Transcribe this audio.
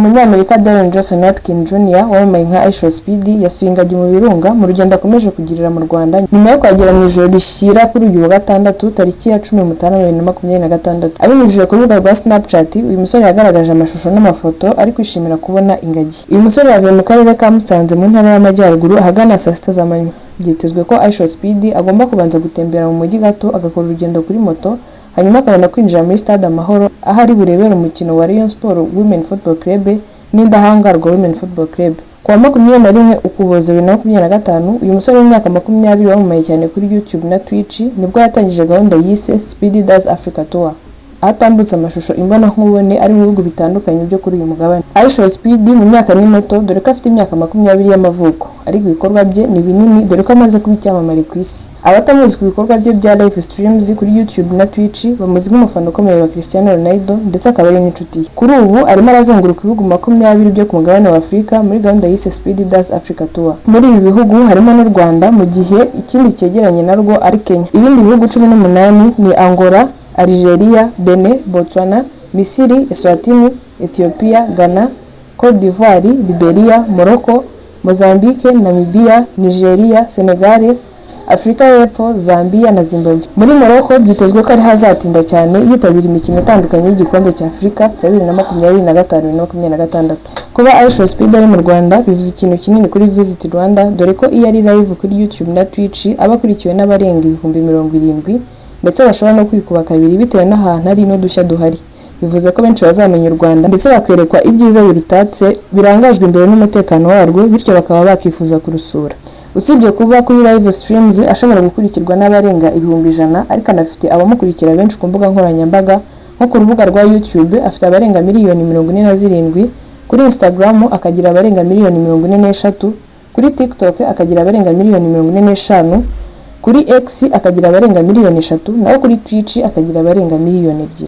Umunyamerika Dwayne Johnson Atkins Jr. wamamaye nka iShow Speed yasuye ingagi mu birunga mu rugendo akomeje kugirira mu Rwanda nyuma yo kwagera mu ijoro rishyira kuri uyu wa gatandatu tariki ya 10 Mutarama 2026. Abinyujije ku rubuga rwa Snapchat, uyu musore yagaragaje amashusho n'amafoto ari kwishimira kubona ingagi. Uyu musore yavuye mu karere ka Musanze mu ntara y'Amajyaruguru ahagana saa 6 z'amanywa. Byitezwe ko iShow Speed agomba kubanza gutembera mu mujyi gato agakora urugendo kuri moto, hanyuma akabona kwinjira muri Stade Amahoro aho ari burebera umukino wa Rayon Sport Women Football Club n'Indahangarwa Women Football Club. Kuwa 21 Ukuboza 2025, uyu musore w'imyaka 20 wamamaye cyane kuri YouTube na Twitch nibwo yatangije gahunda yise Speed Does Africa Tour, atambutse amashusho imbona nkubone ari mu bihugu bitandukanye byo kuri uyu mugabane. iShow Speed mu myaka ni muto dore ko afite imyaka 20 y'amavuko, ariko ibikorwa bye ni binini dore ko amaze kuba icyamamare ku isi. Abatamuzi ku bikorwa bye bya live streams kuri YouTube na Twitch bamuzi nk'umufana ukomeye wa Cristiano Ronaldo ndetse akaba ari n'inshuti ye. Kuri ubu arimo arazenguruka ibihugu 20 byo ku mugabane wa Afrika muri gahunda yise Speed Does Africa Tour. Muri ibi bihugu harimo n'u Rwanda, mu gihe ikindi cyegeranye narwo ari Kenya. Ibindi bihugu 18 ni Angola, Algeria, Benin, Botswana, Misiri, Eswatini, Ethiopia, Ghana, Côte d'Ivoire, Liberia, Morocco, Mozambique, Namibia, Nigeria, Senegal, Afrika y'Epfo, Zambia na Zimbabwe. Muri Morocco byitezwe ko ari hazatinda cyane yitabira imikino itandukanye y'igikombe cya Afrika cya 2025-2026. Kuba iShow Speed ari mu Rwanda bivuze ikintu kinini kuri Visit Rwanda dore ko iyo ari live kuri YouTube na Twitch abakurikiwe n'abarenga 70,000 ndetse bashobora no kwikuba kabiri bitewe n'ahantu ari n'udushya duhari. Bivuze ko benshi bazamenya u Rwanda ndetse bakerekwa ibyiza birutatse birangajwe imbere n'umutekano warwo, bityo bakaba bakifuza kurusura. Usibye kuba kuri live streams ashobora gukurikirwa n'abarenga 100,000, ariko anafite abamukurikira benshi ku mbuga nkoranyambaga nko ku rubuga rwa YouTube afite abarenga miliyoni 47, kuri Instagram akagira abarenga miliyoni 43, kuri TikTok akagira abarenga miliyoni 45, kuri X akagira abarenga miliyoni 3, naho kuri Twitch akagira abarenga miliyoni 2.